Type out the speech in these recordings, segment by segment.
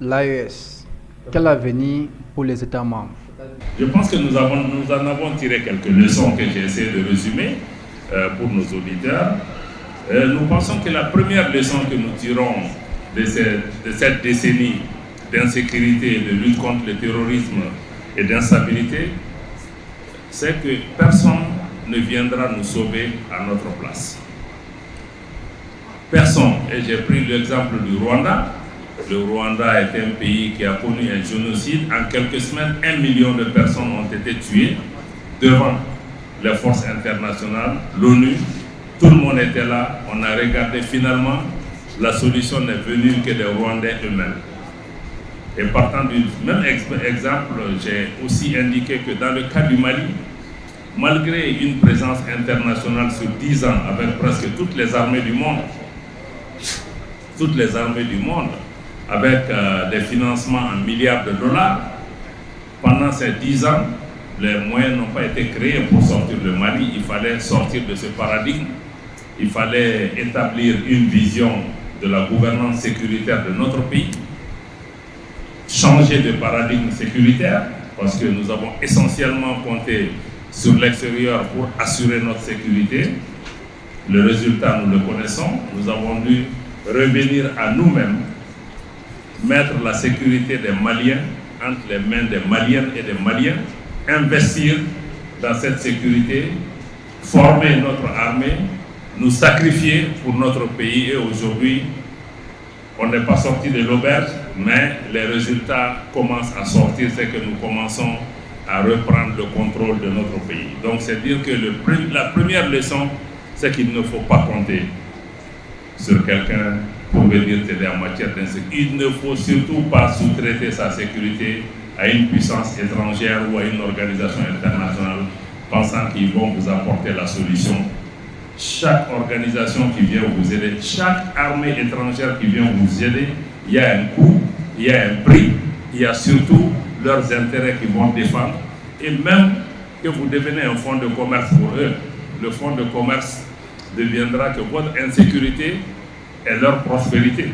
l'AES. Quel avenir pour les États membres? Je pense que nous en avons tiré quelques leçons que j'ai essayé de résumer pour nos auditeurs. Nous pensons que la première leçon que nous tirons de cette décennie d'insécurité, de lutte contre le terrorisme et d'instabilité, c'est que personne ne viendra nous sauver à notre place. Personne. Et j'ai pris l'exemple du Rwanda. Le Rwanda est un pays qui a connu un génocide. En quelques semaines, 1 million de personnes ont été tuées devant les forces internationales, l'ONU. Tout le monde était là. On a regardé finalement. La solution n'est venue que des Rwandais eux-mêmes. Et partant du même exemple, j'ai aussi indiqué que dans le cas du Mali, malgré une présence internationale sur 10 ans avec presque toutes les armées du monde, avec des financements en milliards de dollars, pendant ces 10 ans, les moyens n'ont pas été créés pour sortir le Mali. Il fallait sortir de ce paradigme. Il fallait établir une vision de la gouvernance sécuritaire de notre pays, changer de paradigme sécuritaire, parce que nous avons essentiellement compté sur l'extérieur pour assurer notre sécurité. Le résultat, nous le connaissons. Nous avons dû revenir à nous-mêmes, mettre la sécurité des Maliens entre les mains des Maliennes et des Maliens, investir dans cette sécurité, former notre armée, nous sacrifier pour notre pays. Et aujourd'hui, on n'est pas sorti de l'auberge, mais les résultats commencent à sortir, c'est que nous commençons à reprendre le contrôle de notre pays. Donc c'est dire que la première leçon, c'est qu'il ne faut pas compter sur quelqu'un pour venir t'aider en matière d'insécurité. Il ne faut surtout pas sous-traiter sa sécurité à une puissance étrangère ou à une organisation internationale pensant qu'ils vont vous apporter la solution. Chaque organisation qui vient vous aider, chaque armée étrangère qui vient vous aider, il y a un coût, il y a un prix, il y a surtout leurs intérêts qu'ils vont défendre. Et même que vous devenez un fonds de commerce pour eux, le fonds de commerce deviendra que votre insécurité est leur prospérité.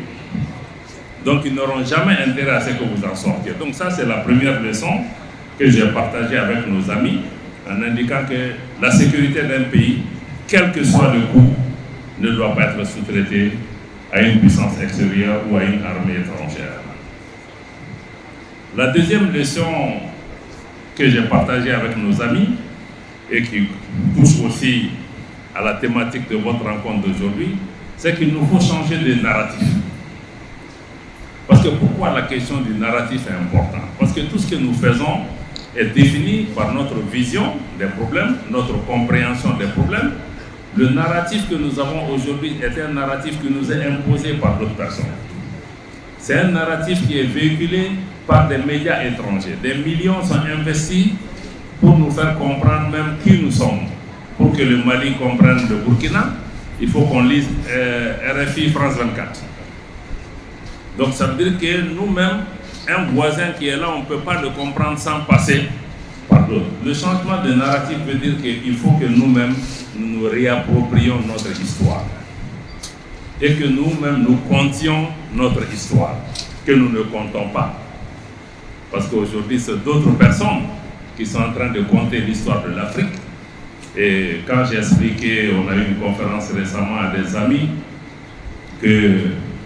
Donc ils n'auront jamais intérêt à ce que vous en sortiez. Donc ça, c'est la première leçon que j'ai partagée avec nos amis, en indiquant que la sécurité d'un pays, quel que soit le coût, ne doit pas être sous-traité à une puissance extérieure ou à une armée étrangère. La deuxième leçon que j'ai partagée avec nos amis et qui touche aussi à la thématique de votre rencontre d'aujourd'hui, c'est qu'il nous faut changer de narratif. Parce que pourquoi la question du narratif est importante? Parce que tout ce que nous faisons est défini par notre vision des problèmes, notre compréhension des problèmes. Le narratif que nous avons aujourd'hui est un narratif qui nous est imposé par d'autres personnes. C'est un narratif qui est véhiculé par des médias étrangers. Des millions sont investis pour nous faire comprendre même qui nous sommes. Pour que le Mali comprenne le Burkina, il faut qu'on lise RFI France 24. Donc ça veut dire que nous-mêmes, un voisin qui est là, on ne peut pas le comprendre sans passer par d'autres. Le changement de narratif veut dire qu'il faut que nous-mêmes, nous nous réapproprions notre histoire. Et que nous-mêmes, nous contions notre histoire, que nous ne comptons pas. Parce qu'aujourd'hui, c'est d'autres personnes qui sont en train de compter l'histoire de l'Afrique. Et quand j'ai expliqué, on a eu une conférence récemment à des amis, que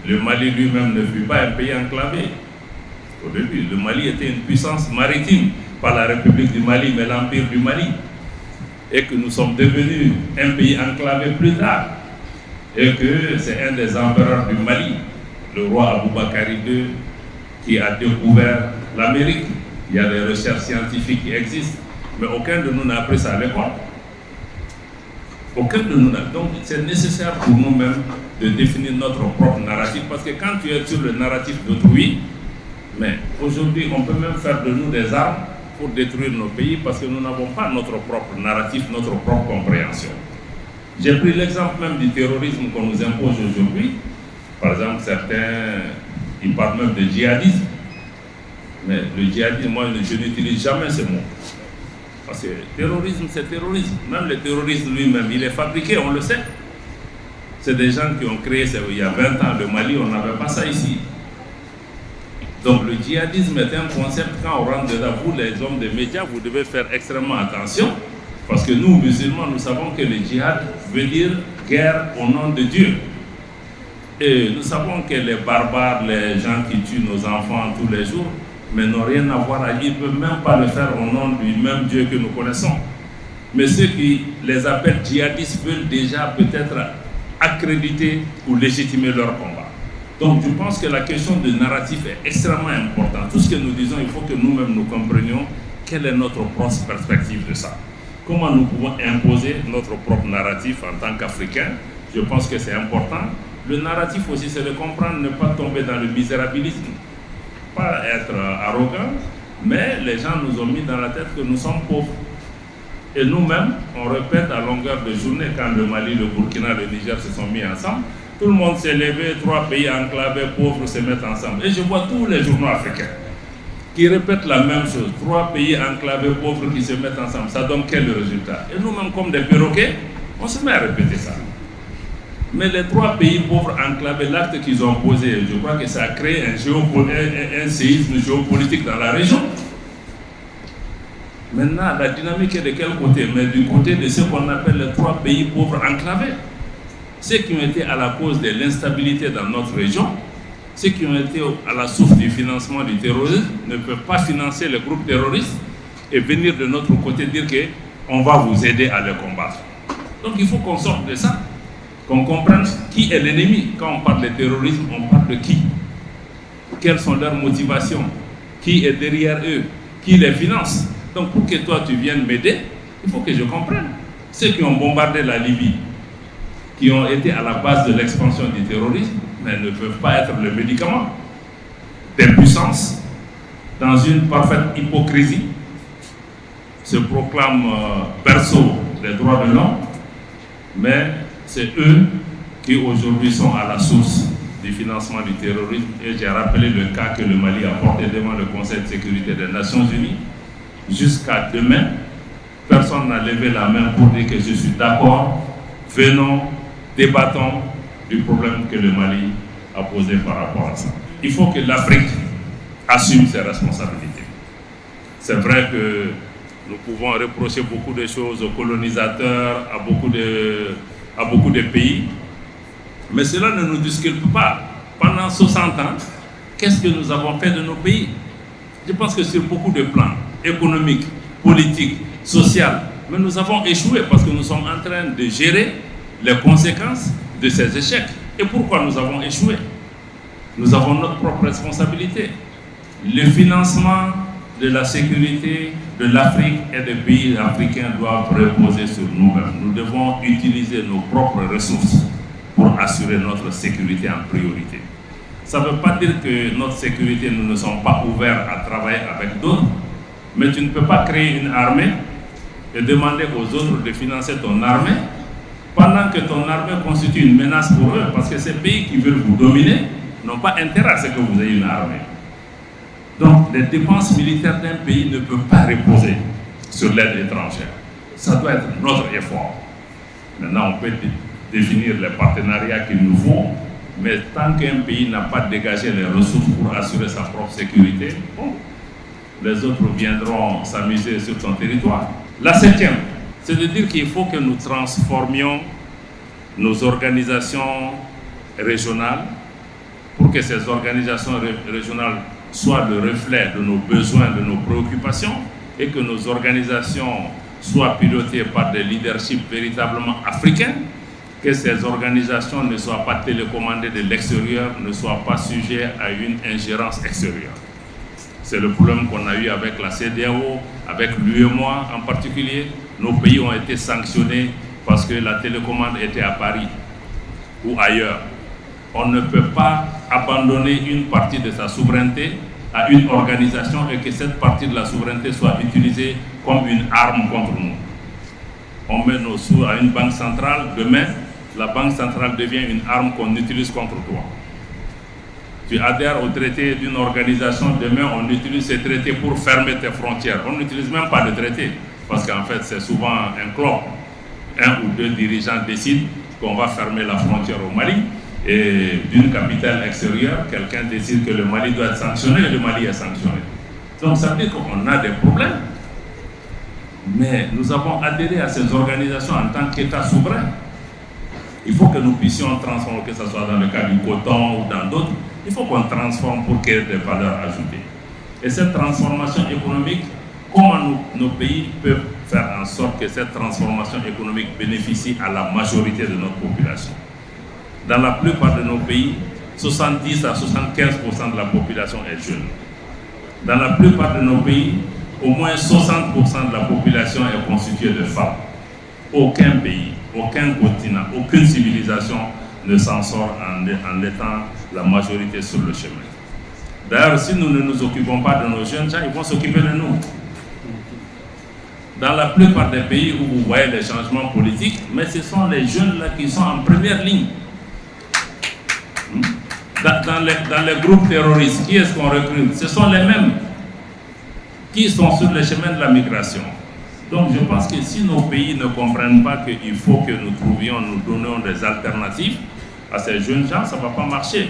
le Mali lui-même ne fut pas un pays enclavé. Au début, le Mali était une puissance maritime, pas la République du Mali, mais l'Empire du Mali. Et que nous sommes devenus un pays enclavé plus tard. Et que c'est un des empereurs du Mali, le roi Aboubakari II, qui a découvert l'Amérique. Il y a des recherches scientifiques qui existent, mais aucun de nous n'a appris ça à l'école. Aucun de nous n'a. Donc c'est nécessaire pour nous-mêmes de définir notre propre narratif, parce que quand tu es sur le narratif d'autrui, mais aujourd'hui on peut même faire de nous des armes pour détruire nos pays, parce que nous n'avons pas notre propre narratif, notre propre compréhension. J'ai pris l'exemple même du terrorisme qu'on nous impose aujourd'hui. Par exemple, certains, ils parlent même de djihadisme. Mais le djihadisme, moi, je n'utilise jamais ce mot. Parce que terrorisme, c'est terrorisme. Même le terrorisme lui-même, il est fabriqué, on le sait. C'est des gens qui ont créé ça il y a 20 ans. Le Mali, on n'avait pas ça ici. Donc le djihadisme est un concept, quand on rentre dedans, vous les hommes des médias, vous devez faire extrêmement attention, parce que nous, musulmans, nous savons que le djihad veut dire guerre au nom de Dieu. Et nous savons que les barbares, les gens qui tuent nos enfants tous les jours, mais n'ont rien à voir à lui, ils ne peuvent même pas le faire au nom du même Dieu que nous connaissons. Mais ceux qui les appellent djihadistes veulent déjà peut-être accréditer ou légitimer leur combat. Donc je pense que la question de narratif est extrêmement importante. Tout ce que nous disons, il faut que nous-mêmes nous comprenions quelle est notre propre perspective de ça. Comment nous pouvons imposer notre propre narratif en tant qu'Africains. Je pense que c'est important. Le narratif aussi, c'est de comprendre, ne pas tomber dans le misérabilisme. Pas être arrogant, mais les gens nous ont mis dans la tête que nous sommes pauvres. Et nous-mêmes, on répète à longueur de journée, quand le Mali, le Burkina, le Niger se sont mis ensemble, tout le monde s'est levé, 3 pays enclavés, pauvres se mettent ensemble. Et je vois tous les journaux africains qui répètent la même chose. 3 pays enclavés, pauvres qui se mettent ensemble. Ça donne quel résultat? Et nous-mêmes, comme des perroquets, on se met à répéter ça. Mais les 3 pays pauvres enclavés, l'acte qu'ils ont posé, je crois que ça a créé un séisme géopolitique dans la région. Maintenant, la dynamique est de quel côté? Mais du côté de ce qu'on appelle les 3 pays pauvres enclavés. Ceux qui ont été à la cause de l'instabilité dans notre région, ceux qui ont été à la source du financement du terrorisme, ne peuvent pas financer les groupes terroristes et venir de notre côté dire qu'on va vous aider à les combattre. Donc il faut qu'on sorte de ça, qu'on comprenne qui est l'ennemi. Quand on parle de terrorisme, on parle de qui? Quelles sont leurs motivations? Qui est derrière eux? Qui les finance? Donc pour que toi tu viennes m'aider, il faut que je comprenne. Ceux qui ont bombardé la Libye, qui ont été à la base de l'expansion du terrorisme, mais ne peuvent pas être le médicament des puissances, dans une parfaite hypocrisie, se proclament berceau des droits de l'homme, mais c'est eux qui aujourd'hui sont à la source du financement du terrorisme. Et j'ai rappelé le cas que le Mali a porté devant le Conseil de sécurité des Nations Unies. Jusqu'à demain, personne n'a levé la main pour dire que je suis d'accord, venons, débattons du problème que le Mali a posé par rapport à ça. Il faut que l'Afrique assume ses responsabilités. C'est vrai que nous pouvons reprocher beaucoup de choses aux colonisateurs, à beaucoup de pays, mais cela ne nous disculpe pas. Pendant 60 ans, qu'est-ce que nous avons fait de nos pays? Je pense que sur beaucoup de plans, économiques, politiques, sociaux, mais nous avons échoué parce que nous sommes en train de gérer les conséquences de ces échecs. Et pourquoi nous avons échoué? Nous avons notre propre responsabilité. Le financement de la sécurité de l'Afrique et des pays africains doivent reposer sur nous-mêmes. Nous devons utiliser nos propres ressources pour assurer notre sécurité en priorité. Ça ne veut pas dire que notre sécurité, nous ne sommes pas ouverts à travailler avec d'autres, mais tu ne peux pas créer une armée et demander aux autres de financer ton armée pendant que ton armée constitue une menace pour eux, parce que ces pays qui veulent vous dominer n'ont pas intérêt à ce que vous ayez une armée. Donc les dépenses militaires d'un pays ne peuvent pas reposer sur l'aide étrangère. Ça doit être notre effort. Maintenant, on peut définir les partenariats qu'il nous faut, mais tant qu'un pays n'a pas dégagé les ressources pour assurer sa propre sécurité, bon, les autres viendront s'amuser sur son territoire. La 7e, c'est de dire qu'il faut que nous transformions nos organisations régionales pour que ces organisations régionales soient le reflet de nos besoins, de nos préoccupations, et que nos organisations soient pilotées par des leaderships véritablement africains, que ces organisations ne soient pas télécommandées de l'extérieur, ne soient pas sujets à une ingérence extérieure. C'est le problème qu'on a eu avec la CEDEAO, avec l'UEMOA en particulier. Nos pays ont été sanctionnés parce que la télécommande était à Paris ou ailleurs. On ne peut pas abandonner une partie de sa souveraineté à une organisation et que cette partie de la souveraineté soit utilisée comme une arme contre nous. On met nos sous à une banque centrale, demain, la banque centrale devient une arme qu'on utilise contre toi. Tu adhères au traité d'une organisation, demain on utilise ces traités pour fermer tes frontières. On n'utilise même pas le traité, parce qu'en fait c'est souvent un club. Un ou deux dirigeants décident qu'on va fermer la frontière au Mali, et d'une capitale extérieure, quelqu'un décide que le Mali doit être sanctionné et le Mali est sanctionné. Donc ça veut dire qu'on a des problèmes, mais nous avons adhéré à ces organisations en tant qu'État souverain. Il faut que nous puissions transformer, que ce soit dans le cas du coton ou dans d'autres, il faut qu'on transforme pour qu'il y ait des valeurs ajoutées. Et cette transformation économique, comment nos pays peuvent faire en sorte que cette transformation économique bénéficie à la majorité de notre population. Dans la plupart de nos pays, 70 à 75% de la population est jeune. Dans la plupart de nos pays, au moins 60% de la population est constituée de femmes. Aucun pays, aucun continent, aucune civilisation ne s'en sort en étant la majorité sur le chemin. D'ailleurs, si nous ne nous occupons pas de nos jeunes gens, ils vont s'occuper de nous. Dans la plupart des pays où vous voyez les changements politiques, mais ce sont les jeunes là qui sont en première ligne. Dans les groupes terroristes, qui est-ce qu'on recrute? Ce sont les mêmes qui sont sur le chemin de la migration. Donc je pense que si nos pays ne comprennent pas qu'il faut que nous donnions des alternatives à ces jeunes gens, ça ne va pas marcher.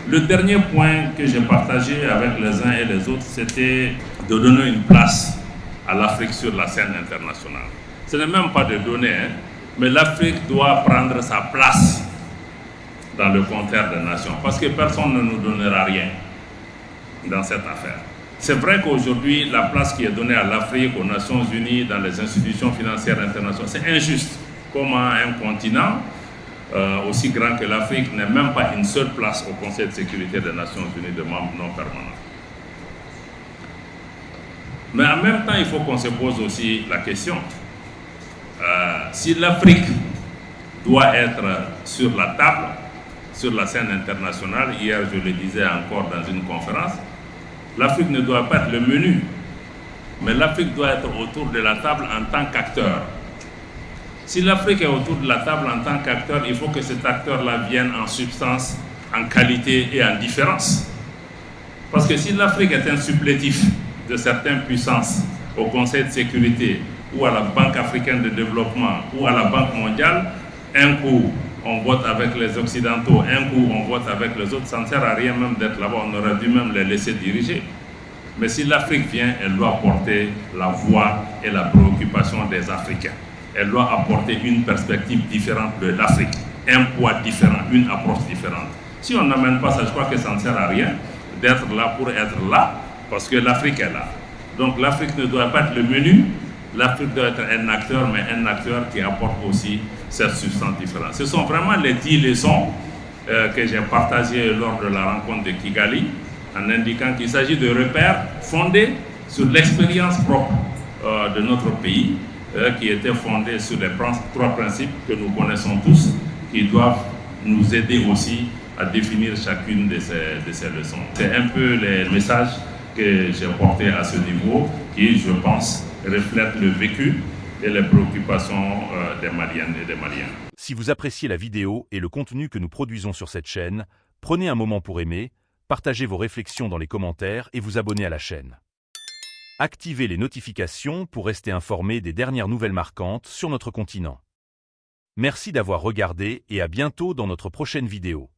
Le dernier point que j'ai partagé avec les uns et les autres, c'était de donner une place à l'Afrique sur la scène internationale. Ce n'est même pas de donner, mais l'Afrique doit prendre sa place dans le concert des nations, parce que personne ne nous donnera rien dans cette affaire. C'est vrai qu'aujourd'hui, la place qui est donnée à l'Afrique, aux Nations Unies, dans les institutions financières internationales, c'est injuste. Comment un continent aussi grand que l'Afrique n'ait même pas une seule place au Conseil de sécurité des Nations Unies de membres non permanents. Mais en même temps, il faut qu'on se pose aussi la question. Si l'Afrique doit être sur la table, sur la scène internationale, hier je le disais encore dans une conférence, l'Afrique ne doit pas être le menu, mais l'Afrique doit être autour de la table en tant qu'acteur. Si l'Afrique est autour de la table en tant qu'acteur, il faut que cet acteur-là vienne en substance, en qualité et en différence. Parce que si l'Afrique est un supplétif de certaines puissances au Conseil de sécurité ou à la Banque africaine de développement ou à la Banque mondiale, un coup on vote avec les Occidentaux, un coup on vote avec les autres, ça ne sert à rien même d'être là-bas, on aurait dû même les laisser diriger. Mais si l'Afrique vient, elle doit porter la voix et la préoccupation des Africains. Elle doit apporter une perspective différente de l'Afrique, un poids différent, une approche différente. Si on n'amène pas ça, je crois que ça ne sert à rien d'être là pour être là, parce que l'Afrique est là. Donc l'Afrique ne doit pas être le menu, l'Afrique doit être un acteur, mais un acteur qui apporte aussi cette substance différente. Ce sont vraiment les 10 leçons que j'ai partagées lors de la rencontre de Kigali, en indiquant qu'il s'agit de repères fondés sur l'expérience propre de notre pays, qui était fondée sur les 3 principes que nous connaissons tous, qui doivent nous aider aussi à définir chacune de ces leçons. C'est un peu les messages que j'ai portés à ce niveau, qui, je pense, reflètent le vécu et les préoccupations des Maliennes et des Maliens. Si vous appréciez la vidéo et le contenu que nous produisons sur cette chaîne, prenez un moment pour aimer, partagez vos réflexions dans les commentaires et vous abonner à la chaîne. Activez les notifications pour rester informé des dernières nouvelles marquantes sur notre continent. Merci d'avoir regardé et à bientôt dans notre prochaine vidéo.